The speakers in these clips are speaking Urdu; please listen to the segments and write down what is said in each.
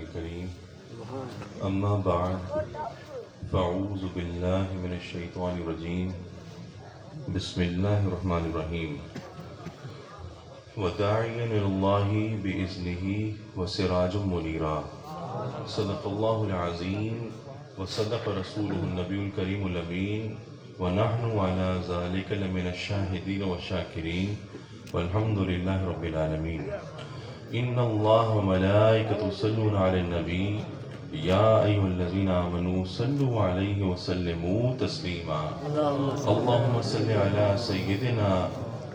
الكريم أما بعد فأعوذ بالله من الشيطان الرجيم بسم الله الرحمن الرحيم وداعيا إلى الله بإذنه وسراجا منيرا صدق الله العظيم وصدق رسوله النبي الكريم الأمين ونحن على ذلك لمن الشاهدين والشاكرين والحمد لله رب العالمين إن الله وملائكته يصلون على النبي يا أيها الذين آمنوا صلوا عليه وسلموا تسليما اللهم صل على سيدنا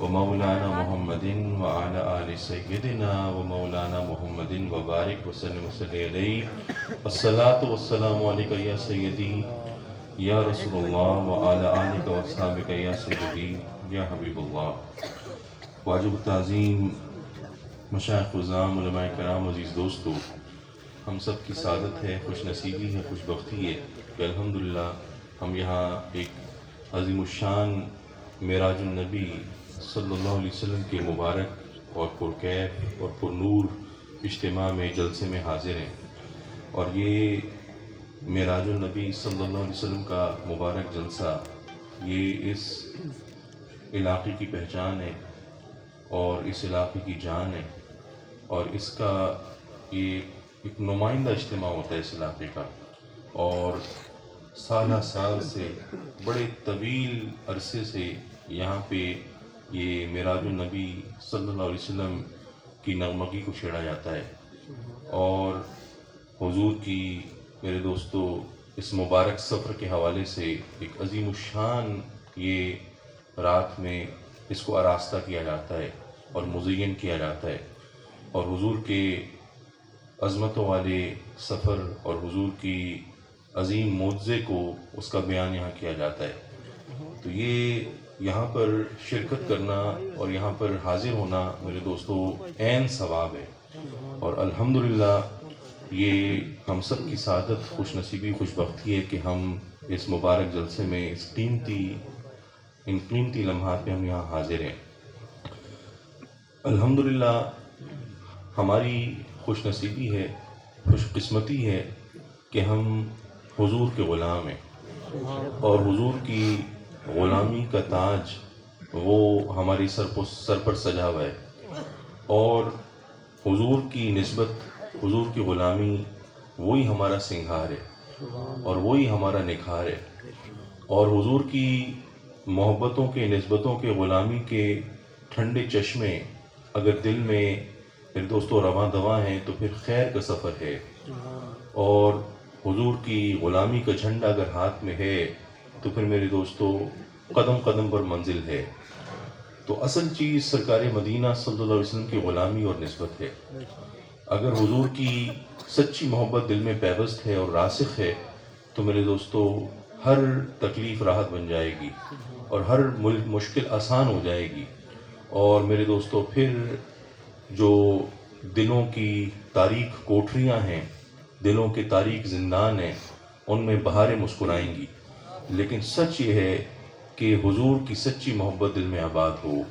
ومولانا محمد وعلى آل سيدنا ومولانا محمد وبارك وسلم عليه الصلاة والسلام عليك يا سيدي یا رسول اللہ وعلی آلک و اصحابک یا سیدی یا حبیب اللہ. واجب التعظیم مشائخ عظام، علماء کرام، عزیز دوستو، ہم سب کی سعادت ہے، خوش نصیبی ہے، خوش بختی ہے کہ الحمدللہ ہم یہاں ایک عظیم الشان معراج النبی صلی اللہ علیہ وسلم کے مبارک اور پرکیف اور پرنور اجتماع میں جلسے میں حاضر ہیں. اور یہ معراج النبی صلی اللہ علیہ وسلم کا مبارک جلسہ یہ اس علاقے کی پہچان ہے اور اس علاقے کی جان ہے، اور اس کا یہ ایک نمائندہ اجتماع ہوتا ہے اس علاقے کا. اور سالہ سال سے بڑے طویل عرصے سے یہاں پہ یہ معراج النبی صلی اللہ علیہ وسلم کی نغمگی کو چھیڑا جاتا ہے. اور حضور کی میرے دوستو اس مبارک سفر کے حوالے سے ایک عظیم الشان یہ رات میں اس کو آراستہ کیا جاتا ہے اور مزین کیا جاتا ہے، اور حضور کے عظمتوں والے سفر اور حضور کی عظیم معجزے کو اس کا بیان یہاں کیا جاتا ہے. تو یہ یہاں پر شرکت کرنا اور یہاں پر حاضر ہونا میرے دوستو عین ثواب ہے، اور الحمدللہ یہ ہم سب کی سعادت، خوش نصیبی، خوش بختی ہے کہ ہم اس مبارک جلسے میں ان قیمتی لمحات میں ہم یہاں حاضر ہیں. الحمدللہ ہماری خوش نصیبی ہے، خوش قسمتی ہے کہ ہم حضور کے غلام ہیں، اور حضور کی غلامی کا تاج وہ ہماری سر پر سجا ہوا ہے، اور حضور کی نسبت، حضور کی غلامی وہی ہمارا سنگھار ہے اور وہی ہمارا نکھار ہے. اور حضور کی محبتوں کے، نسبتوں کے، غلامی کے ٹھنڈے چشمے اگر دل میں میرے دوستو رواں دواں ہیں تو پھر خیر کا سفر ہے. اور حضور کی غلامی کا جھنڈا اگر ہاتھ میں ہے تو پھر میرے دوستو قدم قدم پر منزل ہے. تو اصل چیز سرکار مدینہ صلی اللہ علیہ وسلم کی غلامی اور نسبت ہے. اگر حضور کی سچی محبت دل میں پیوست ہے اور راسخ ہے تو میرے دوستو ہر تکلیف راحت بن جائے گی اور ہر مشکل آسان ہو جائے گی. اور میرے دوستو پھر جو دلوں کی تاریک کوٹھریاں ہیں، دلوں کے تاریک زندان ہیں، ان میں بہاریں مسکرائیں گی. لیکن سچ یہ ہے کہ حضور کی سچی محبت دل میں آباد ہو،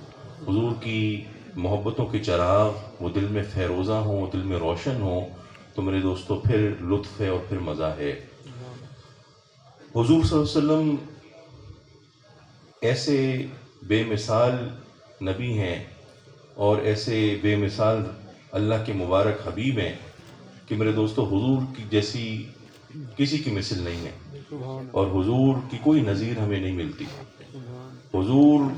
حضور کی محبتوں کے چراغ وہ دل میں فیروزہ ہوں، وہ دل میں روشن ہوں، تو میرے دوستو پھر لطف ہے اور پھر مزہ ہے. حضور صلی اللہ علیہ وسلم ایسے بے مثال نبی ہیں اور ایسے بے مثال اللہ کے مبارک حبیب ہیں کہ میرے دوستو حضور کی جیسی کسی کی مثل نہیں ہے، اور حضور کی کوئی نظیر ہمیں نہیں ملتی. حضور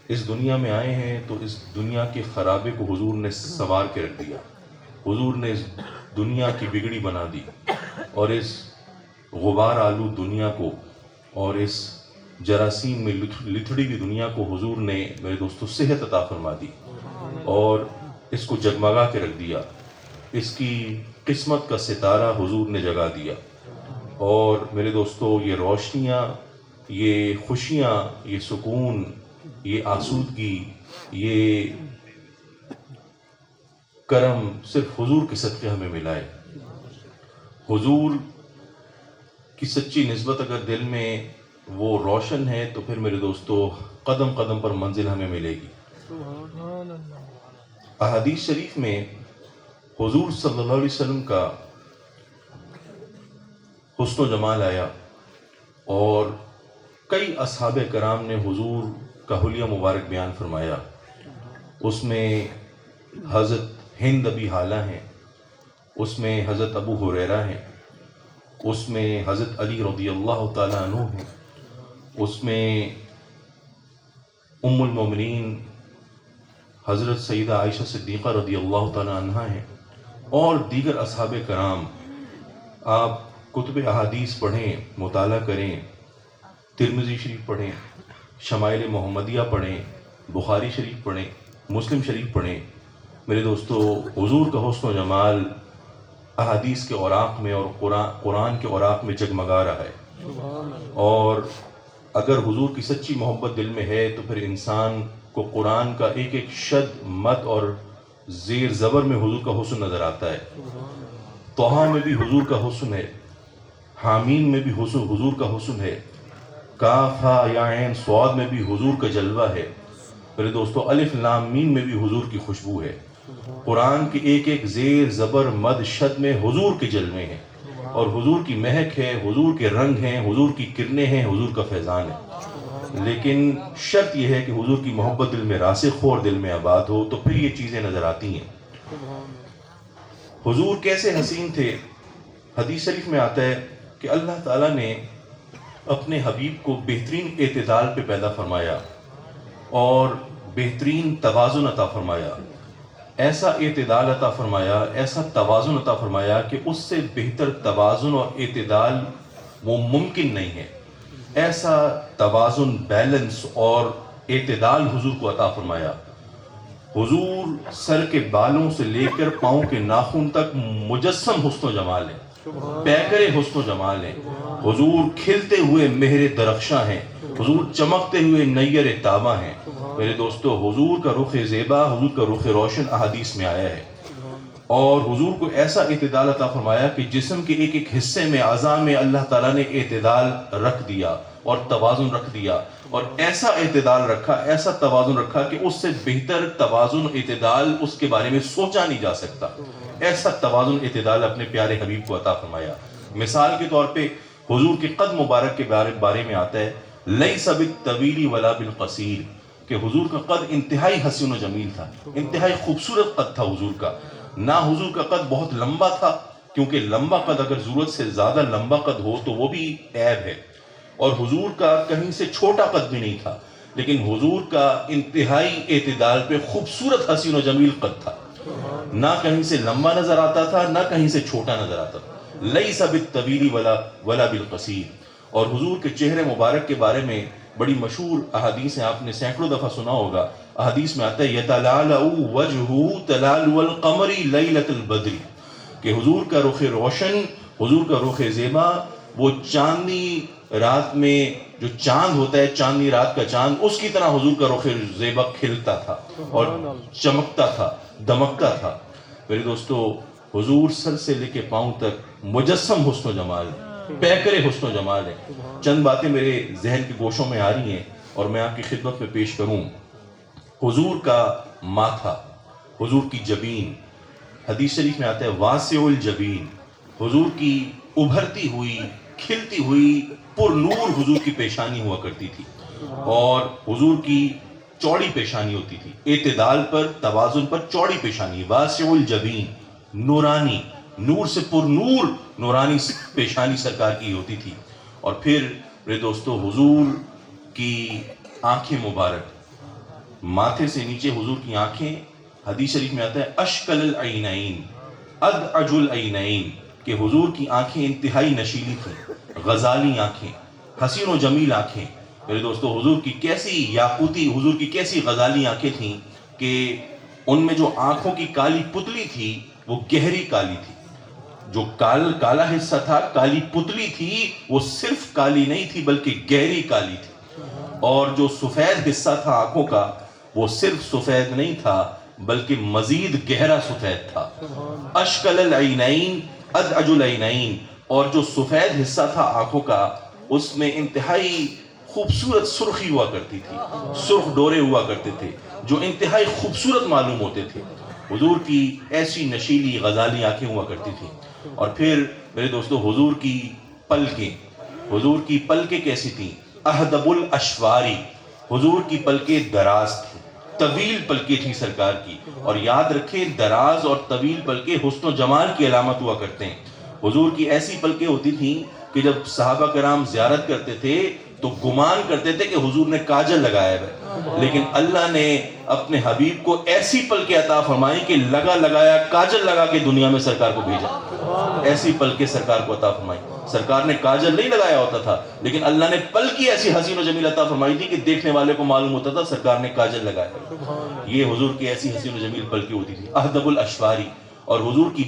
اس دنیا میں آئے ہیں تو اس دنیا کے خرابے کو حضور نے سنوار کے رکھ دیا. حضور نے اس دنیا کی بگڑی بنا دی، اور اس غبار آلود دنیا کو اور اس جراثیم میں لتھڑی ہوئی دنیا کو حضور نے میرے دوستو صحت عطا فرما دی اور اس کو جگمگا کے رکھ دیا. اس کی قسمت کا ستارہ حضور نے جگا دیا. اور میرے دوستو یہ روشنیاں، یہ خوشیاں، یہ سکون، یہ آسودگی، یہ کرم صرف حضور کے صدقے ہمیں ملا ہے. حضور کی سچی نسبت اگر دل میں وہ روشن ہے تو پھر میرے دوستو قدم قدم پر منزل ہمیں ملے گی. احادیث شریف میں حضور صلی اللہ علیہ وسلم کا حسن و جمال آیا اور کئی اصحاب کرام نے حضور کا حلیہ مبارک بیان فرمایا. اس میں حضرت ہند ابی حالہ ہیں، اس میں حضرت ابو ہریرہ ہیں، اس میں حضرت علی رضی اللہ تعالیٰ عنہ ہیں، اس میں ام المومنین حضرت سیدہ عائشہ صدیقہ رضی اللہ تعالیٰ عنہ ہیں، اور دیگر اصحاب کرام. آپ کتب احادیث پڑھیں، مطالعہ کریں، ترمذی شریف پڑھیں، شمائل محمدیہ پڑھیں، بخاری شریف پڑھیں، مسلم شریف پڑھیں. میرے دوستو، حضور کا حسن و جمال احادیث کے اوراق میں اور قرآن کے اوراق میں جگمگا رہا ہے. اور اگر حضور کی سچی محبت دل میں ہے تو پھر انسان کو قرآن کا ایک ایک شد مد اور زیر زبر میں حضور کا حسن نظر آتا ہے. طٰہٰ میں بھی حضور کا حسن ہے، حامیم میں بھی حضور کا حسن ہے، کاف ہا یا عین صاد میں بھی حضور کا جلوہ ہے. میرے دوستو، الف لام میم میں بھی حضور کی خوشبو ہے. قرآن کے ایک ایک زیر زبر مد شد میں حضور کے جلوے ہیں، اور حضور کی مہک ہے، حضور کے رنگ ہیں، حضور کی کرنیں ہیں، حضور کا فیضان ہے. لیکن شرط یہ ہے کہ حضور کی محبت دل میں راسخ ہو اور دل میں آباد ہو، تو پھر یہ چیزیں نظر آتی ہیں. حضور کیسے حسین تھے؟ حدیث شریف میں آتا ہے کہ اللہ تعالیٰ نے اپنے حبیب کو بہترین اعتدال پہ پیدا فرمایا اور بہترین توازن عطا فرمایا. ایسا اعتدال عطا فرمایا، ایسا توازن عطا فرمایا کہ اس سے بہتر توازن اور اعتدال وہ ممکن نہیں ہے. ایسا توازن، بیلنس اور اعتدال حضور کو عطا فرمایا. حضور سر کے بالوں سے لے کر پاؤں کے ناخن تک مجسم حسن و جمال ہے، پیکرے حسن و جمال ہیں. حضور کھلتے ہوئے مہر درخشاں ہیں، حضور چمکتے ہوئے نیر تاباں ہیں. میرے دوستو، حضور کا رخ زیبا، حضور کا رخ روشن احادیث میں آیا ہے. اور حضور کو ایسا اعتدال عطا فرمایا کہ جسم کے ایک ایک حصے میں، اعضاء میں اللہ تعالیٰ نے اعتدال رکھ دیا اور توازن رکھ دیا، اور ایسا اعتدال رکھا، ایسا توازن رکھا کہ اس سے بہتر توازن اعتدال اس کے بارے میں سوچا نہیں جا سکتا. ایسا توازن اعتدال اپنے پیارے حبیب کو عطا فرمایا. مثال کے طور پہ حضور کے قد مبارک کے بارے میں آتا ہے لیس بالطویل ولا بالقصیر، کہ حضور کا قد انتہائی حسین و جمیل تھا، انتہائی خوبصورت قد تھا حضور کا. نہ حضور کا قد بہت لمبا تھا، کیونکہ لمبا قد اگر ضرورت سے زیادہ لمبا قد ہو تو وہ بھی عیب ہے. اور حضور کا کہیں سے چھوٹا قد بھی نہیں تھا، لیکن حضور کا انتہائی اعتدال پہ خوبصورت حسین و جمیل قد تھا. نہ کہیں سے لمبا نظر آتا تھا، نہ کہیں سے چھوٹا نظر آتا تھا. لیس بالطویل ولا بالقصیر. اور حضور کے چہرے مبارک کے بارے میں بڑی مشہور احادیث ہیں، آپ نے سینکڑوں دفعہ سنا ہوگا. احادیث میں آتا ہے یتلالأ وجهه تلالو القمر لیلۃ البدر، کہ حضور کا رخ روشن، حضور کا رخ زیبا وہ چاندنی رات میں جو چاند ہوتا ہے، چاندنی رات کا چاند، اس کی طرح حضور کا رخ زیبا کھلتا تھا اور چمکتا تھا، دمکتا تھا. میرے دوستو، حضور سر سے لے کے پاؤں تک مجسم حسن و جمال، پیکرے حسن و جمال ہے. چند باتیں میرے ذہن کے گوشوں میں آ رہی ہیں اور میں آپ کی خدمت میں پیش کروں. حضور کا ماتھا، حضور کی جبین، حدیث شریف میں آتا ہے واسع الجبین، حضور کی ابھرتی ہوئی، کھلتی ہوئی، پر نور حضور کی پیشانی ہوا کرتی تھی، اور حضور کی چوڑی پیشانی ہوتی تھی، اعتدال پر، توازن پر چوڑی پیشانی، واسع الجبین، نورانی، نور سے پر نور نورانی پیشانی سرکار کی ہوتی تھی. اور پھر میرے دوستو، حضور کی آنکھیں مبارک، ماتھے سے نیچے حضور کی آنکھیں، حدیث شریف میں آتا ہے اشکل العینین ادعج العینین، کہ حضور کی آنکھیں انتہائی نشیلی تھیں، غزالی آنکھیں، حسین و جمیل آنکھیں. میرے دوستو، حضور کی کیسی یاقوتی، حضور کی کیسی غزالی آنکھیں تھیں کہ ان میں جو آنکھوں کی کالی پتلی تھی وہ گہری کالی تھی. جو کالا حصہ تھا، کالی پتلی تھی، وہ صرف کالی نہیں تھی بلکہ گہری کالی تھی. اور جو سفید حصہ تھا آنکھوں کا، وہ صرف سفید نہیں تھا بلکہ مزید گہرا سفید تھا. اشکل العینین ادعج العینین. اور جو سفید حصہ تھا آنکھوں کا، اس میں انتہائی خوبصورت سرخی ہوا کرتی تھی، سرخ ڈورے ہوا کرتے تھے جو انتہائی خوبصورت معلوم ہوتے تھے. حضور کی ایسی نشیلی غزالی آنکھیں ہوا کرتی تھیں. اور پھر میرے دوستو حضور کی پلکیں کیسی تھیں؟ اہدب الاشواری، حضور کی پلکیں دراز تھیں، طویل پلکیں تھیں سرکار کی. اور یاد رکھیں دراز اور طویل پلکیں حسن و جمال کی علامت ہوا کرتے ہیں. حضور کی ایسی پلکیں ہوتی تھیں کہ جب صحابہ کرام زیارت کرتے تھے تو گمان کرتے تھے کہ حضور نے کاجل لگایا ہے، لیکن اللہ نے اپنے حبیب کو ایسی پلکیں عطا فرمائی کہ لگایا کاجل لگا کے دنیا میں سرکار کو بھیجا. ایسی پلکیں سرکار کو عطا فرمائی. سرکار نے کاجل نہیں لگایا ہوتا تھا، لیکن اللہ نے پلکی ایسی حسین و جمیل عطا فرمائی تھی کہ دیکھنے والے کو معلوم ہوتا تھا سرکار نے کاجل لگایا. یہ حضور کی ایسی حسین و جمیل پلکی ہوتی تھی، اہدب الاشواری. اور حضور کی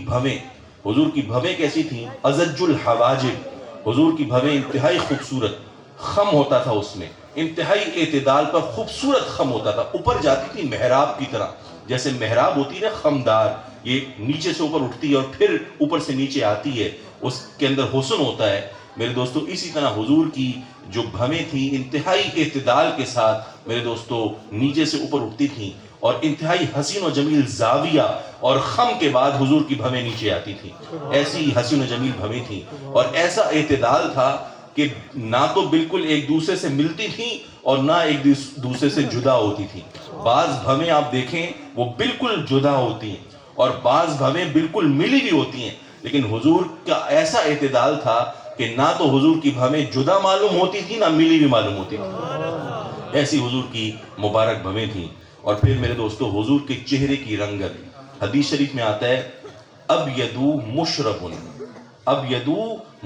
بھویں کیسی تھیں؟ ازج الحواجب. حضور کی بھویں انتہائی خوبصورت، خم ہوتا تھا اس میں، انتہائی اعتدال پر خوبصورت خم ہوتا تھا. اوپر جاتی تھی محراب کی طرح، جیسے محراب ہوتی ہے خمدار، یہ نیچے سے اوپر اٹھتی ہے اور پھر اوپر سے نیچے آتی ہے، اس کے اندر حسن ہوتا ہے. میرے دوستو اسی طرح حضور کی جو بھویں تھیں انتہائی اعتدال کے ساتھ میرے دوستو نیچے سے اوپر اٹھتی تھیں، اور انتہائی حسین و جمیل زاویہ اور خم کے بعد حضور کی بھویں نیچے آتی تھیں. ایسی حسین و جمیل بھویں تھیں، اور ایسا اعتدال تھا کہ نہ تو بالکل ایک دوسرے سے ملتی تھیں اور نہ ایک دوسرے سے جدا ہوتی تھیں. بعض بھویں آپ دیکھیں وہ بالکل جدا ہوتی ہیں اور بعض بھویں بالکل ملی بھی ہوتی ہیں، لیکن حضور کا ایسا اعتدال تھا کہ نہ تو حضور کی بھویں جدا معلوم ہوتی تھی نہ ملی بھی معلوم ہوتی تھی. ایسی حضور کی مبارک بھویں تھیں. اور پھر میرے دوستو حضور کے چہرے کی رنگت، حدیث شریف میں آتا ہے ابیض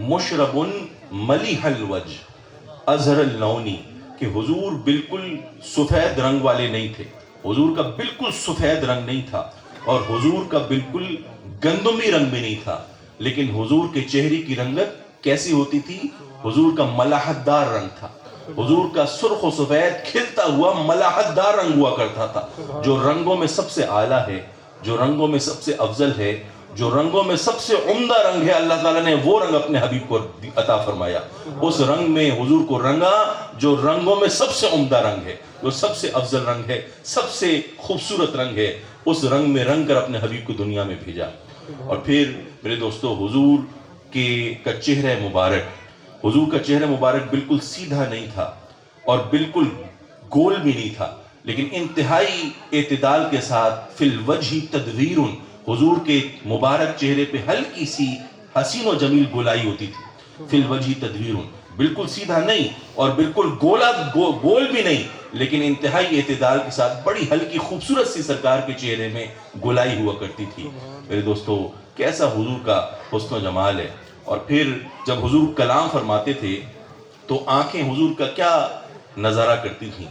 مشرب ملیح الوجہ ازہر اللون، کہ حضور بالکل سفید رنگ والے نہیں تھے. حضور کا بالکل سفید رنگ نہیں تھا اور حضور کا بالکل گندمی رنگ بھی نہیں تھا، لیکن حضور کے چہرے کی رنگت کیسی ہوتی تھی؟ حضور کا ملاحت دار رنگ تھا. حضور کا سرخ و سفید کھلتا ہوا ملاحت دار رنگ ہوا کرتا تھا. جو رنگوں میں سب سے اعلیٰ ہے، جو رنگوں میں سب سے افضل ہے، جو رنگوں میں سب سے عمدہ رنگ ہے، اللہ تعالیٰ نے وہ رنگ اپنے حبیب کو عطا فرمایا. اس رنگ میں حضور کو رنگا جو رنگوں میں سب سے عمدہ رنگ ہے، جو سب سے افضل رنگ ہے، سب سے خوبصورت رنگ ہے. اس رنگ میں رنگ کر اپنے حبیب کو دنیا میں بھیجا. اور پھر میرے دوستو حضور کا چہرہ مبارک بالکل سیدھا نہیں تھا اور بالکل گول بھی نہیں تھا، لیکن انتہائی اعتدال کے ساتھ فی الوجہ تدویر، حضور کے مبارک چہرے پہ ہلکی سی حسین و جمیل گولائی ہوتی تھی. فی الوجہ تدویر، بالکل سیدھا نہیں اور بالکل گول بھی نہیں، لیکن انتہائی اعتدال کے ساتھ بڑی ہلکی خوبصورت سی سرکار کے چہرے میں گولائی ہوا کرتی تھی. میرے دوستو کیسا حضور کا حسن و جمال ہے. اور پھر جب حضور کلام فرماتے تھے تو آنکھیں حضور کا کیا نظارہ کرتی تھیں،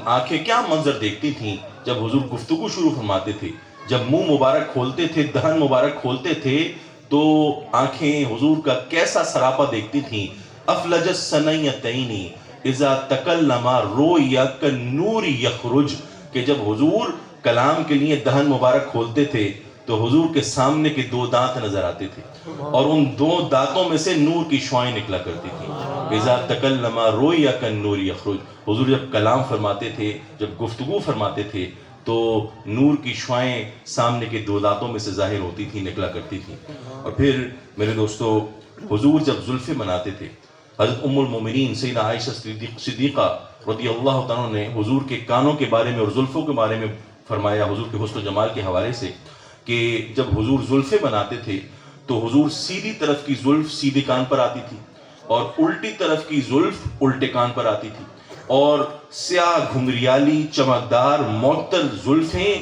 آنکھیں کیا منظر دیکھتی تھیں جب حضور گفتگو شروع فرماتے تھے. جب منہ مبارک کھولتے تھے، دہن مبارک کھولتے تھے، تو آنکھیں حضور کا کیسا سراپا دیکھتی تھیں. افلج السنیتین اذا تکلم رؤیا کالنور یخرج، کہ جب حضور کلام کے لیے دہن مبارک کھولتے تھے تو حضور کے سامنے کے 2 دانت نظر آتے تھے اور ان 2 دانتوں میں سے نور کی شعائیں نکلا کرتی تھیں. اذا تکلم رؤیا کالنور یخرج، حضور جب کلام فرماتے تھے، جب گفتگو فرماتے تھے تو نور کی شعائیں سامنے کے 2 دانتوں میں سے ظاہر ہوتی تھی، نکلا کرتی تھی. اور پھر میرے دوستو حضور جب زلفیں بناتے تھے، حضرت ام المومنین سیدہ عائشہ صدیقہ رضی اللہ تعالیٰ نے حضور کے کانوں کے بارے میں اور زلفوں کے بارے میں فرمایا، حضور کے حسن و جمال کے حوالے سے، کہ جب حضور زلفیں بناتے تھے تو حضور سیدھی طرف کی زلف سیدھے کان پر آتی تھی اور الٹی طرف کی زلف الٹے کان پر آتی تھی، اور سیاہ گھنگریالی چمکدار معطل زلفیں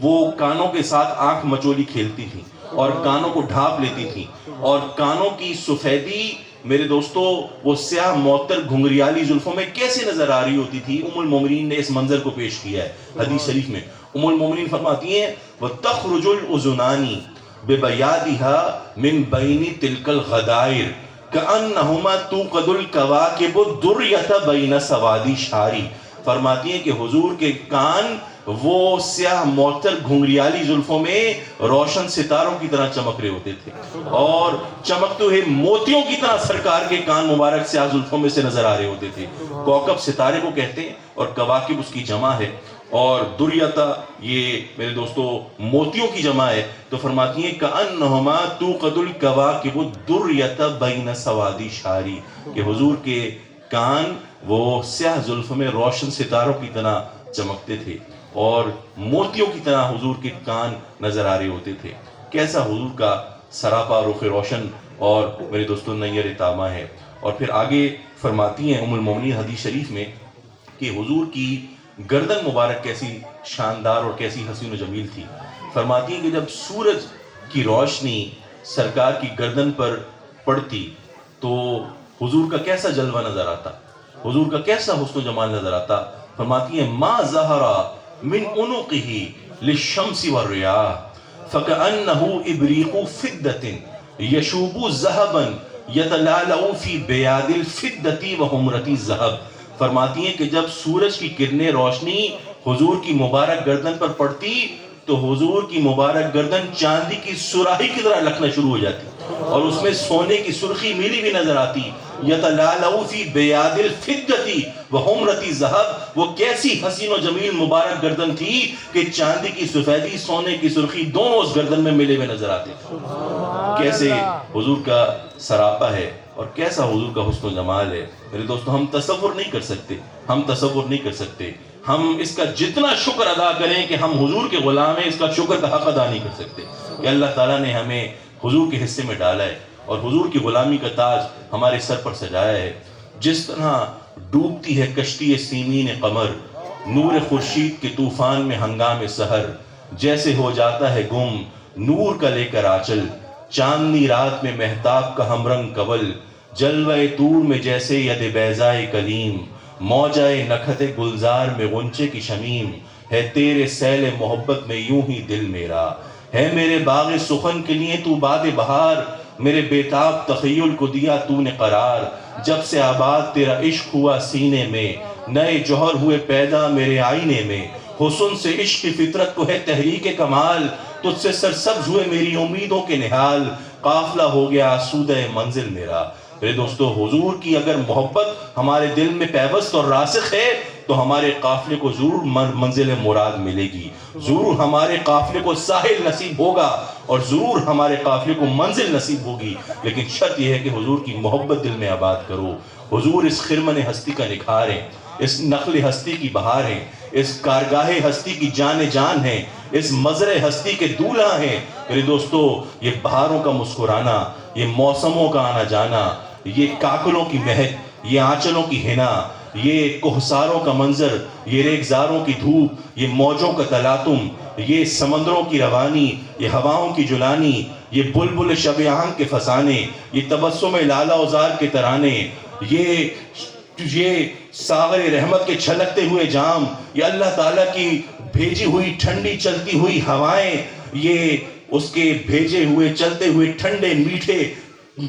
وہ کانوں کے ساتھ آنکھ مچولی کھیلتی تھیں اور کانوں کو ڈھانپ لیتی تھیں، اور کانوں کی سفیدی میرے دوستو وہ سیاہ معطل گھنگریالی زلفوں میں کیسے نظر آ رہی ہوتی تھی. ام المومنین نے اس منظر کو پیش کیا ہے حدیث شریف میں. ام المومنین فرماتی ہیں وَتَخْرُجُ الْأُذُنَانِ بِبَيَادِهَا مِنْ بَيْنِ تِلْكَ الْغَدَائِرِ كَأَنَّهُمَا تُوقَدُ الْكَوَاكِبُ الدُّرْيَةَ بَيْنَ سَوَادِ شَعْرِ. فرماتی ہیں کہ حضور کے کان وہ سیاہ معطل گھنگریالی زلفوں میں روشن ستاروں کی طرح چمک رہے ہوتے تھے اور چمکتے ہوئے موتیوں کی طرح سرکار کے کان مبارک سیاہ زلفوں میں سے نظر آ رہے ہوتے تھے. کوکب ستارے کو کہتے ہیں اور کواکب اس کی جمع ہے. اور دریتا یہ میرے دوستو موتیوں کی جمع ہے، تو فرماتی ہیں کأنہما توقد الکواکب الدریت بین سوادی شاری، کہ حضور کے کان وہ سیاہ زلف میں روشن ستاروں کی طرح چمکتے تھے اور موتیوں کی طرح حضور کے کان نظر آ رہے ہوتے تھے۔ کیسا حضور کا سراپا رخ روشن اور میرے دوستوں نیر تامہ ہے۔ اور پھر آگے فرماتی ہیں ام المومنین حدیث شریف میں کہ حضور کی گردن مبارک کیسی شاندار اور کیسی حسین و جمیل تھی۔ فرماتی ہیں کہ جب سورج کی روشنی سرکار کی گردن پر پڑتی تو حضور کا کیسا جلوہ نظر آتا، حضور کا کیسا حسن و جمال نظر آتا۔ فرماتی ہیں ما ظہر من عنقہ للشمس والریاح فکأنہ ابریق فدۃ یشوب ذہبا یتلالع فی بیاض الفدۃ وحمرۃ الذہب۔ فرماتی ہیں کہ جب سورج کی کرنیں روشنی حضور کی مبارک گردن پر پڑتی تو حضور کی مبارک گردن چاندی کی سراہی کی طرح لکھنا شروع ہو جاتی اور اس میں سونے کی سرخی میلی بھی نظر آتی۔ یتلالع فی بیاض الفدۃ وحمرۃ الذہب، وہ کیسی حسین و جمیل مبارک گردن تھی کہ چاندی کی سفیدی سونے کی سرخی دونوں اس گردن میں ملے ہوئے نظر آتے تھے۔ کیسے حضور کا سراپا ہے اور کیسا حضور کا حسن و جمال ہے میرے دوستو، ہم تصور نہیں کر سکتے، ہم تصور نہیں کر سکتے۔ ہم اس کا جتنا شکر ادا کریں کہ ہم حضور کے غلام ہیں، اس کا شکر کا حق ادا نہیں کر سکتے کہ اللہ تعالیٰ نے ہمیں حضور کے حصے میں ڈالا ہے اور حضور کی غلامی کا تاج ہمارے سر پر سجایا ہے۔ جس طرح ڈوبتی ہے کشتی سیمین قمر نور خورشید کے طوفان میں ہنگام سحر، جیسے ہو جاتا ہے گم نور کا لے کر آنچل، چاندنی رات میں مہتاب کا ہم رنگ کول، جلوہ طور میں جیسے ید بیضائے کلیم، موجۂ نکھت گلزار میں غنچے کی شمیم، ہے تیرے سیل محبت میں یوں ہی دل میرا، ہے میرے باغ سخن کے لیے تو باد بہار، میرے بیتاب تخیل کو دیا تو نے قرار، جب سے آباد تیرا عشق ہوا سینے میں، نئے جوہر ہوئے پیدا میرے آئینے میں، حسن سے عشق کی فطرت کو ہے تحریک کمال، تجھ سے سرسبز ہوئے میری امیدوں کے نہال، قافلہ ہو گیا آسودہ منزل میرا۔ میرے دوستو حضور کی اگر محبت ہمارے دل میں پیوست اور راسخ ہے تو ہمارے قافلے کو ضرور منزل مراد ملے گی، ضرور ہمارے قافلے کو ساحل نصیب ہوگا اور ضرور ہمارے قافلے کو منزل نصیب ہوگی، لیکن شرط یہ ہے کہ حضور کی محبت دل میں آباد کرو۔ حضور اس خرمن ہستی کا نکھار ہے، اس نخل ہستی کی بہار ہیں، اس کارگاہ ہستی کی جان ہیں، اس مزرع ہستی کے دولہا ہیں۔ میرے دوستو یہ بہاروں کا مسکرانا، یہ موسموں کا آنا جانا، یہ کاکلوں کی مہک، یہ آنچلوں کی ہنا، یہ کوہساروں کا منظر، یہ ریگزاروں کی دھوپ، یہ موجوں کا تلاطم، یہ سمندروں کی روانی، یہ ہواؤں کی جلانی، یہ بلبل شب آہنگ کے فسانے، یہ تبسم لالا اوزار کے ترانے، یہ ساغر رحمت کے چھلکتے ہوئے جام، یہ اللہ تعالیٰ کی بھیجی ہوئی ٹھنڈی چلتی ہوئی ہوائیں، یہ اس کے بھیجے ہوئے چلتے ہوئے ٹھنڈے میٹھے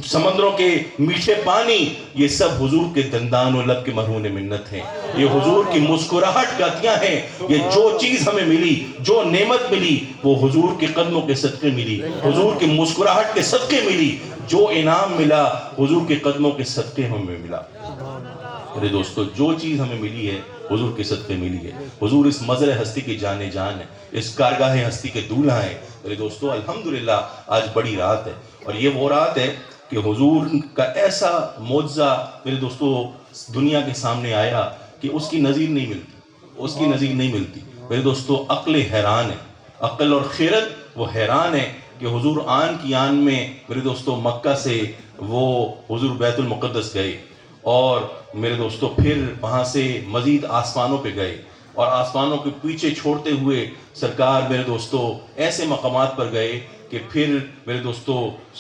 سمندروں کے میٹھے پانی، یہ سب حضور کے دندان و لب کے مرہون منت ہیں، یہ حضور کی مسکراہٹ کا عطیہ ہیں۔ یہ جو چیز ہمیں ملی، جو نعمت ملی، وہ حضور کے قدموں کے صدقے ملی، حضور کی مسکراہٹ کے صدقے ملی۔ جو انعام ملا حضور کے قدموں کے صدقے ہمیں ملا۔ میرے دوستو جو چیز ہمیں ملی ہے حضور کے صدقے ملی ہے۔ حضور اس مزرع ہستی کی جان ہے، اس کارگاہ ہستی کے دولہا ہیں۔ میرے دوستو الحمدللہ آج بڑی رات ہے اور یہ وہ رات ہے کہ حضور کا ایسا معجزہ میرے دوستو دنیا کے سامنے آیا کہ اس کی نظیر نہیں ملتی، اس کی نظیر نہیں ملتی۔ میرے دوستو عقل حیران ہے، عقل اور خیرت وہ حیران ہے کہ حضور آن کی آن میں میرے دوستو مکہ سے وہ حضور بیت المقدس گئے اور میرے دوستو پھر وہاں سے مزید آسمانوں پہ گئے اور آسمانوں کے پیچھے چھوڑتے ہوئے سرکار میرے دوستو ایسے مقامات پر گئے کہ پھر میرے دوستو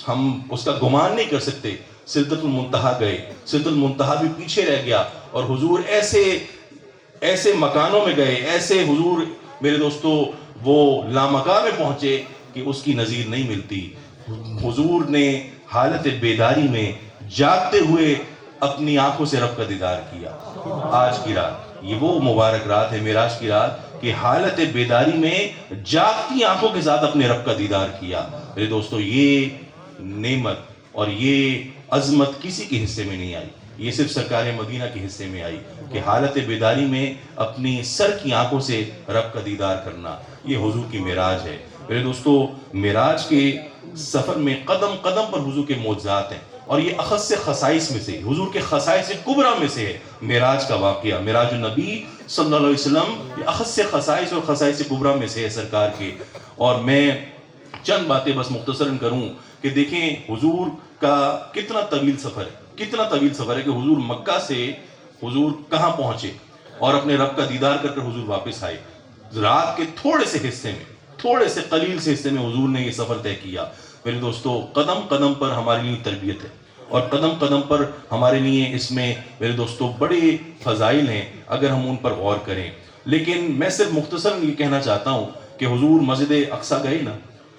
ہم اس کا گمان نہیں کر سکتے۔ سدرۃ المنتہا گئے، سدرۃ المنتہا بھی پیچھے رہ گیا اور حضور ایسے مکانوں میں گئے، ایسے حضور میرے دوستو وہ لامکاں میں پہنچے کہ اس کی نظیر نہیں ملتی۔ حضور نے حالت بیداری میں جاگتے ہوئے اپنی آنکھوں سے رب کا دیدار کیا۔ آج کی رات یہ وہ مبارک رات ہے، معراج کی رات، کہ حالت بیداری میں جاگتی آنکھوں کے ساتھ اپنے رب کا دیدار کیا۔ میرے دوستو یہ نعمت اور یہ عظمت کسی کے حصے میں نہیں آئی، یہ صرف سرکار مدینہ کے حصے میں آئی کہ حالت بیداری میں اپنی سر کی آنکھوں سے رب کا دیدار کرنا، یہ حضور کی معراج ہے۔ میرے دوستو، معراج کے سفر میں قدم قدم پر حضور کے معجزات ہیں، اور یہ اخص خصائص میں سے، حضور کے خصائص کبریٰ میں سے ہے معراج کا واقعہ۔ معراج النبی صلی اللہ علیہ وسلم یہ اخص خصائص اور خصائص کبریٰ میں سے ہے سرکار کے۔ اور میں چند باتیں بس مختصراً کروں کہ دیکھیں حضور کا کتنا طویل سفر ہے، کتنا طویل سفر ہے کہ حضور مکہ سے حضور کہاں پہنچے اور اپنے رب کا دیدار کر کر حضور واپس آئے۔ رات کے تھوڑے سے حصے میں، تھوڑے سے قلیل سے حصے میں حضور نے یہ سفر طے کیا۔ میرے دوستو، قدم قدم پر ہمارے لیے تربیت ہے، اور قدم قدم پر ہمارے لیے اس میں میرے دوستو بڑے فضائل ہیں اگر ہم ان پر غور کریں۔ لیکن میں صرف مختصراً یہ کہنا چاہتا ہوں کہ حضور مسجد اقصیٰ گئے نا،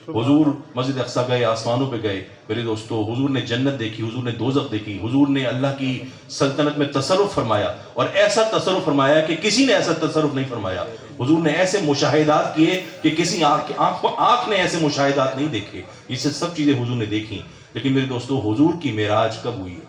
حضور مسجد اقصیٰ گئے، آسمانوں پہ گئے۔ میرے دوستو، حضور نے جنت دیکھی، حضور نے دوزخ دیکھی، حضور نے اللہ کی سلطنت میں تصرف فرمایا، اور ایسا تصرف فرمایا کہ کسی نے ایسا تصرف نہیں فرمایا۔ حضور نے ایسے مشاہدات کیے کہ کسی آنکھ نے ایسے مشاہدات نہیں دیکھے۔ یہ سب چیزیں حضور نے دیکھی۔ لیکن میرے دوستو، حضور کی معراج کب ہوئی ہے؟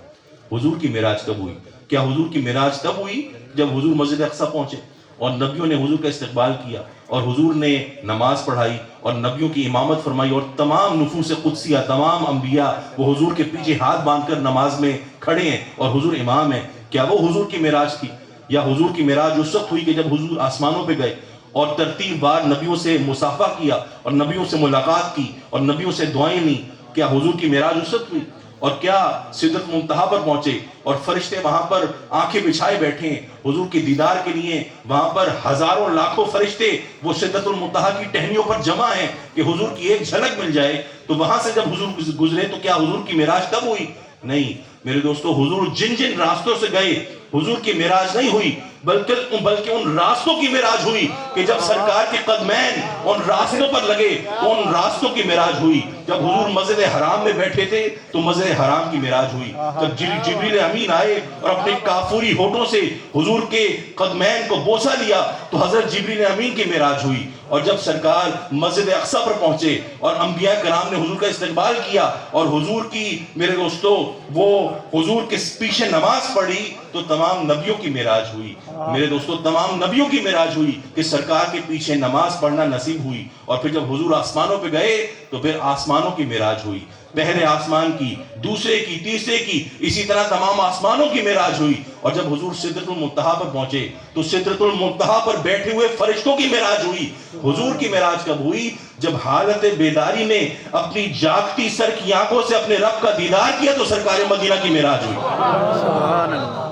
حضور کی معراج کب ہوئی؟ کیا حضور کی معراج تب ہوئی جب حضور مسجد اقصیٰ پہنچے اور نبیوں نے حضور کا استقبال کیا، اور حضور نے نماز پڑھائی اور نبیوں کی امامت فرمائی، اور تمام نفوس قدسیہ، تمام انبیاء وہ حضور کے پیچھے ہاتھ باندھ کر نماز میں کھڑے ہیں اور حضور امام ہیں؟ کیا وہ حضور کی معراج تھی؟ یا حضور کی معراج اس وقت ہوئی کہ جب حضور آسمانوں پہ گئے اور ترتیب بار نبیوں سے مصافحہ کیا اور نبیوں سے ملاقات کی اور نبیوں سے دعائیں لیں؟ کیا حضور کی معراج اس وقت ہوئی؟ اور کیا سدرۃ منتہا پر پہنچے اور فرشتے وہاں پر آنکھیں بچھائے بیٹھے ہیں حضور کی دیدار کے لیے؟ وہاں پر ہزاروں لاکھوں فرشتے وہ سدرۃ المنتہا کی ٹہنیوں پر جمع ہیں کہ حضور کی ایک جھلک مل جائے۔ تو وہاں سے جب حضور گزرے تو کیا حضور کی معراج کب ہوئی؟ نہیں میرے دوستو، حضور جن جن راستوں سے گئے حضور کی معراج نہیں ہوئی، بلکہ ان راستوں کی معراج ہوئی کہ جب سرکار کے قدمین ان راستوں پر لگے تو ان راستوں کی معراج ہوئی۔ جب حضور مسجد حرام میں بیٹھے تھے تو مسجد حرام کی معراج ہوئی۔ جب جبریل امین آئے اور اپنے کافوری ہونٹوں سے حضور کے قدمین کو بوسہ لیا تو حضرت جبریل امین کی معراج ہوئی۔ اور جب سرکار مسجد اقصیٰ پر پہنچے اور انبیاء کرام نے حضور کا استقبال کیا اور حضور کی میرے دوستو وہ حضور کے پیچھے نماز پڑھی تو تمام نبیوں کی معراج ہوئی۔ میرے دوستو، تمام نبیوں کی معراج ہوئی کہ سرکار کے پیچھے نماز پڑھنا نصیب ہوئی۔ اور پھر جب حضور آسمانوں پہ گئے تو پھر آسمانوں کی معراج ہوئی، پہلے آسمان کی، دوسرے کی، تیسرے کی، اسی طرح تمام آسمانوں کی معراج ہوئی۔ اور جب حضور سدرۃ المنتہا پر پہنچے تو سدرۃ المنتہا پر بیٹھے ہوئے فرشتوں کی معراج ہوئی۔ حضور کی معراج کب ہوئی؟ جب حالت بیداری میں اپنی جاگتی سر کی آنکھوں سے اپنے رب کا دیدار کیا تو سرکار مدینہ کی معراج ہوئی۔ سبحان اللہ۔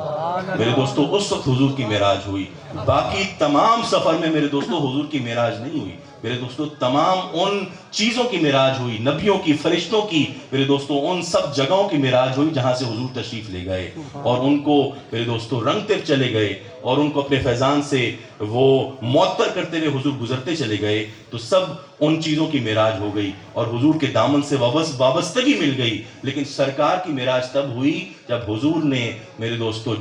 میرے دوستو، اس وقت حضور کی معراج ہوئی۔ باقی تمام سفر میں میرے دوستو حضور کی معراج نہیں ہوئی۔ میرے دوستو، تمام ان چیزوں کی معراج ہوئی، نبیوں کی، فرشتوں کی، میرے دوستو ان سب جگہوں کی معراج ہوئی جہاں سے حضور تشریف لے گئے اور ان کو میرے دوستو رنگتے چلے گئے اور ان کو اپنے فیضان سے وہ معطر کرتے ہوئے حضور گزرتے چلے گئے۔ تو سب ان چیزوں کی معراج ہو گئی اور حضور کے دامن سے وابستگی مل گئی۔ لیکن سرکار کی معراج تب ہوئی جب حضور نے میرے دوستو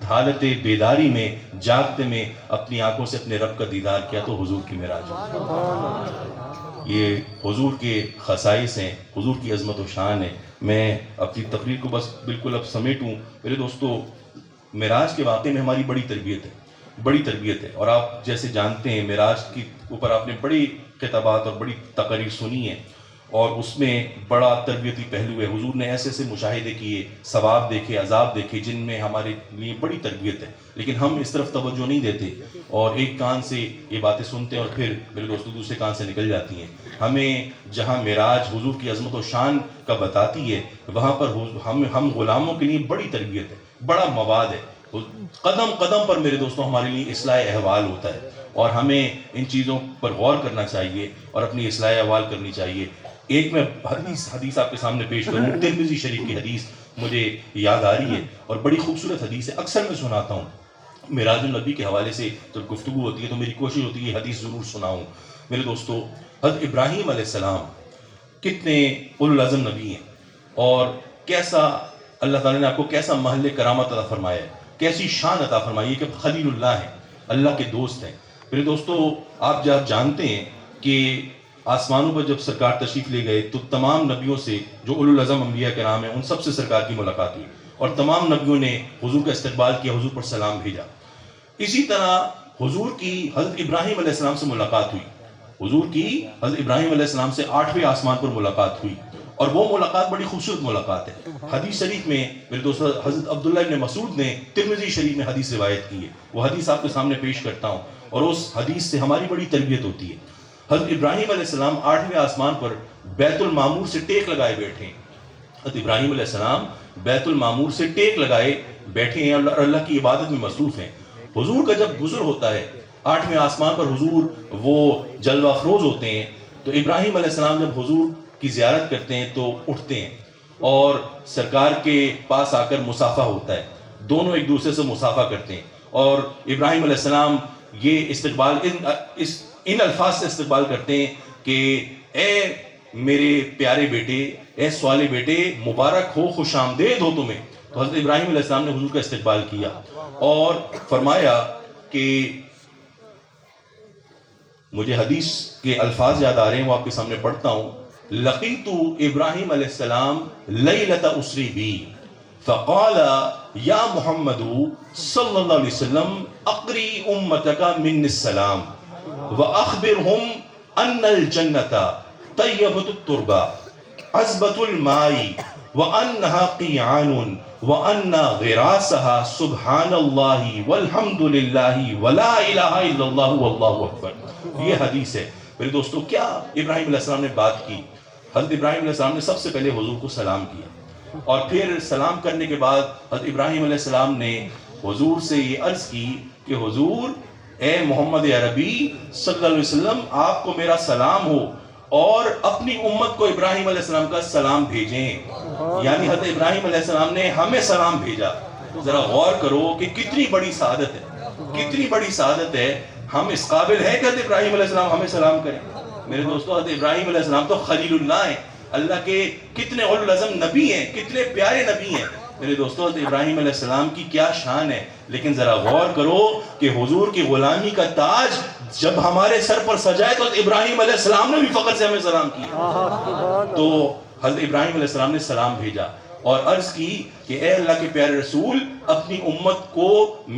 حالت بیداری میں، جاگتے میں اپنی آنکھوں سے اپنے رب کا دیدار کیا تو حضور کی معراج ہوئی۔ یہ حضور کے خصائص ہیں، حضور کی عظمت و شان ہے۔ میں اپنی تقریر کو بس بالکل اب سمیٹوں۔ میرے دوستو، معراج کے واقعے میں ہماری بڑی تربیت ہے، بڑی تربیت ہے۔ اور آپ جیسے جانتے ہیں معراج کے اوپر آپ نے بڑی خطابات اور بڑی تقاریر سنی ہیں اور اس میں بڑا تربیتی پہلو ہے۔ حضور نے ایسے ایسے مشاہدے کیے، ثواب دیکھے، عذاب دیکھے، جن میں ہمارے لیے بڑی تربیت ہے، لیکن ہم اس طرف توجہ نہیں دیتے اور ایک کان سے یہ باتیں سنتے ہیں اور پھر میرے دوستو دوسرے کان سے نکل جاتی ہیں۔ ہمیں جہاں معراج حضور کی عظمت و شان کا بتاتی ہے وہاں پر ہم غلاموں کے لیے بڑی تربیت ہے، بڑا مواد ہے۔ قدم قدم پر میرے دوستوں ہمارے لیے اصلاح احوال ہوتا ہے اور ہمیں ان چیزوں پر غور کرنا چاہیے اور اپنی اصلاح احوال کرنی چاہیے۔ ایک میں حدیث آپ کے سامنے پیش کروں، ترمذی شریف کی حدیث مجھے یاد آ رہی ہے اور بڑی خوبصورت حدیث ہے، اکثر میں سناتا ہوں۔ معراج النبی کے حوالے سے جب گفتگو ہوتی ہے تو میری کوشش ہوتی ہے یہ حدیث ضرور سناؤں۔ میرے دوستو، حضرت ابراہیم علیہ السلام کتنے اولو العزم نبی ہیں اور کیسا اللہ تعالیٰ نے آپ کو کیسا محل کرامت عطا فرمایا ہے، کیسی شان عطا فرمائی ہے کہ خلیل اللہ ہیں، اللہ کے دوست ہیں۔ میرے دوستو، آپ جانتے ہیں کہ آسمانوں پر جب سرکار تشریف لے گئے تو تمام نبیوں سے جو اولو العزم انبیاء کرام ہیں ان سب سے سرکار کی ملاقات ہوئی اور تمام نبیوں نے حضور کا استقبال کیا، حضور پر سلام بھیجا۔ اسی طرح حضور کی حضرت ابراہیم علیہ السلام سے ملاقات ہوئی، حضور کی حضرت ابراہیم علیہ السلام سے 8ویں آسمان پر ملاقات ہوئی، اور وہ ملاقات بڑی خوبصورت ملاقات ہے۔ حدیث شریف میں میرے دوست حضرت عبداللہ ابن مسعود نے ترمذی شریف میں حدیث روایت کی ہے، وہ حدیث آپ کے سامنے پیش کرتا ہوں، اور اس حدیث سے ہماری بڑی تربیت ہوتی ہے۔ حضرت ابراہیم علیہ السلام 8ویں آسمان پر بیت المعمور سے ٹیک لگائے بیٹھے ہیں۔ حضرت ابراہیم علیہ السلام بیت المعمور سے ٹیک لگائے بیٹھے ہیں اور اللہ کی عبادت میں مصروف ہیں۔ حضور کا جب گزر ہوتا ہے 8ویں آسمان پر، حضور وہ جلوہ افروز ہوتے ہیں، تو ابراہیم علیہ السلام جب حضور کی زیارت کرتے ہیں تو اٹھتے ہیں اور سرکار کے پاس آ کر مصافحہ ہوتا ہے، دونوں ایک دوسرے سے مصافحہ کرتے ہیں، اور ابراہیم علیہ السلام یہ استقبال ان الفاظ سے استقبال کرتے ہیں کہ اے میرے پیارے بیٹے، اے صالح بیٹے، مبارک ہو، خوش آمدید ہو تمہیں۔ تو حضرت ابراہیم علیہ السلام نے حضور کا استقبال کیا اور فرمایا کہ مجھے حدیث کے الفاظ یاد آ رہے ہیں، وہ آپ کے سامنے پڑھتا ہوں۔ لقیت ابراہیم علیہ السلام لیلۃ اسری بی فقال یا محمد صلی اللہ علیہ وسلم اقری امتک من السلام واخبرهم ان الجنۃ طیبۃ التربہ عذبۃ الماء وانها قیعان وان غراسها سبحان اللہ والحمد للہ ولا الہ الا اللہ واللہ اکبر۔ یہ حدیث ہے میرے دوستو۔ کیا ابراہیم علیہ السلام نے بات کی؟ حضرت ابراہیم علیہ السلام نے سب سے پہلے حضور کو سلام کیا، اور پھر سلام کرنے کے بعد حضرت ابراہیم علیہ السلام نے حضور سے یہ عرض کی کہ حضور، اے محمد عربی صلی اللہ علیہ وسلم، آپ کو میرا سلام ہو، اور اپنی امت کو ابراہیم علیہ السلام کا سلام بھیجیں۔ یعنی حضرت ابراہیم علیہ السلام نے ہمیں سلام بھیجا۔ ذرا غور کرو کہ کتنی بڑی سعادت ہے، کتنی بڑی سعادت ہے۔ ہم اس قابل ہیں کہ حضرت ابراہیم علیہ السلام ہمیں سلام کریں؟ میرے دوستو، حضرت ابراہیم علیہ السلام تو خلیل اللہ ہیں، اللہ کے کتنے اولو العزم نبی ہیں، کتنے پیارے نبی ہیں۔ میرے دوستو، حضرت ابراہیم علیہ السلام کی کیا شان ہے، لیکن ذرا غور کرو کہ حضور کی غلامی کا تاج جب ہمارے سر پر سجائے تو حضرت ابراہیم علیہ السلام نے بھی فخر سے ہمیں سلام کیا۔ تو حضرت ابراہیم علیہ السلام نے سلام بھیجا اور عرض کی کہ اے اللہ کے پیارے رسول، اپنی امت کو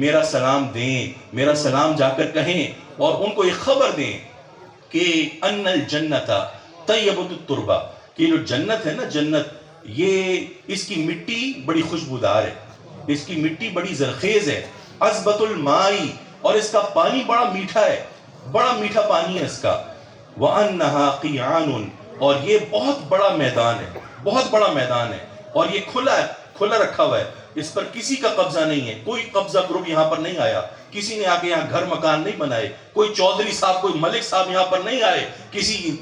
میرا سلام دیں، میرا سلام جا کر کہیں، اور ان کو یہ خبر دیں کہ ان الجنت طیبۃ التربہ، کہ جو جنت ہے نا، جنت، یہ اس کی مٹی بڑی خوشبودار ہے، اس کی مٹی بڑی زرخیز ہے، عذبۃ الماء، اور اس کا پانی بڑا میٹھا ہے، بڑا میٹھا پانی ہے اس کا، وانها قیعان، اور یہ بہت بڑا میدان ہے، بہت بڑا میدان ہے، اور یہ کھلا رکھا ہوا ہے، اس پر کسی کا قبضہ نہیں ہے، کوئی قبضہ گروپ یہاں پر نہیں آیا، کسی نے آ کے یہاں گھر مکان نہیں بنائے، کوئی چودھری صاحب، کوئی ملک صاحب یہاں پر نہیں آئے،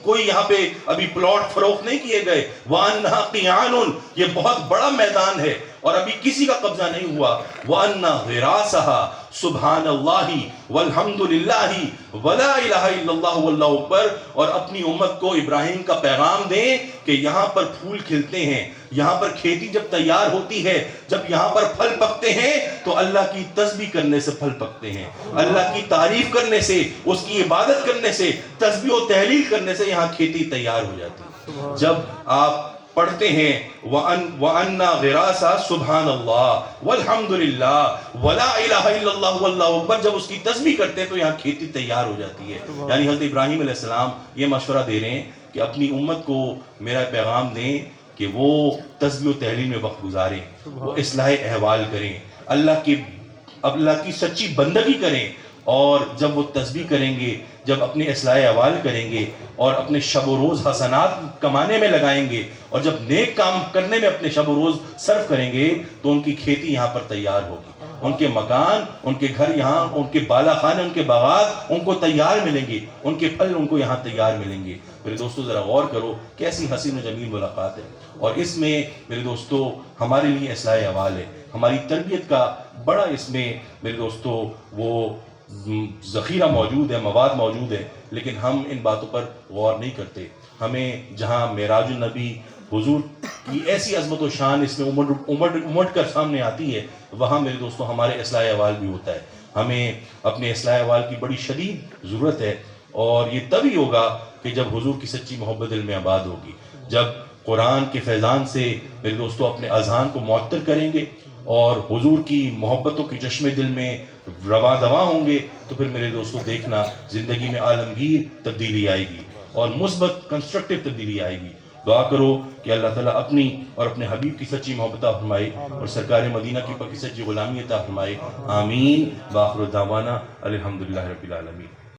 کوئی یہاں پہ ابھی پلاٹ فروخت نہیں کیے گئے۔ وَأَنَّهَا قِيعَانٌ، یہ بہت بڑا میدان ہے اور ابھی کسی کا قبضہ نہیں ہوا۔ وَأَنَّ غِرَاسَهَا سبحان اللہ والحمد للہ ولا الہ الا اللہ واللہ اکبر، اور اپنی امت کو ابراہیم کا پیغام دیں کہ یہاں پر پھول کھلتے ہیں، یہاں پر کھیتی جب تیار ہوتی ہے، جب یہاں پر پھل پکتے ہیں تو اللہ کی تسبیح کرنے سے پھل پکتے ہیں، اللہ کی تعریف کرنے سے، اس کی عبادت کرنے سے، تسبیح و تحلیل کرنے سے یہاں کھیتی تیار ہو جاتی ہے۔ جب آپ پڑھتے ہیں وَأَنَّ غِرَاسَ سبحان اللہ والحمد للہ ولا الہ الا اللہ واللہ اکبر، جب اس کی تسبیح کرتے ہیں تو یہاں کھیتی تیار ہو جاتی ہے۔ یعنی حضرت ابراہیم علیہ السلام یہ مشورہ دے رہے ہیں کہ اپنی امت کو میرا پیغام دیں کہ وہ تسبیح و تحلیل میں وقت گزاریں، وہ اصلاح احوال کریں، اللہ کی سچی بندگی کریں، اور جب وہ تسبیح کریں گے، جب اپنے اصلاح احوال کریں گے اور اپنے شب و روز حسنات کمانے میں لگائیں گے، اور جب نیک کام کرنے میں اپنے شب و روز صرف کریں گے، تو ان کی کھیتی یہاں پر تیار ہوگی، ان کے مکان، ان کے گھر یہاں، ان کے بالا خانے، ان کے باغات ان کو تیار ملیں گے، ان کے پھل ان کو یہاں تیار ملیں گے۔ میرے دوستو، ذرا غور کرو کیسی حسین و جمیل ملاقات ہے، اور اس میں میرے دوستو ہمارے لیے اصلاح احوال ہے، ہماری تربیت کا بڑا اس میں میرے دوستو وہ ذخیرہ موجود ہے، مواد موجود ہے، لیکن ہم ان باتوں پر غور نہیں کرتے۔ ہمیں جہاں معراج النبی حضور کی ایسی عظمت و شان اس میں امٹ کر سامنے آتی ہے، وہاں میرے دوستوں ہمارے اصلاح احوال بھی ہوتا ہے۔ ہمیں اپنے اصلاح احوال کی بڑی شدید ضرورت ہے، اور یہ تبھی ہوگا کہ جب حضور کی سچی محبت دل میں آباد ہوگی، جب قرآن کے فیضان سے میرے دوستوں اپنے اذہان کو معطر کریں گے، اور حضور کی محبتوں کی چشمے دل میں رواں دواں ہوں گے تو پھر میرے دوستو دیکھنا زندگی میں عالمگیر تبدیلی آئے گی اور مثبت کنسٹرکٹیو تبدیلی آئے گی. دعا کرو کہ اللہ تعالیٰ اپنی اور اپنے حبیب کی سچی محبت عطا فرمائے اور سرکار مدینہ کی پکی سچی غلامی عطا فرمائے. آمین. وآخر دعوانا الحمدللہ رب العالمین.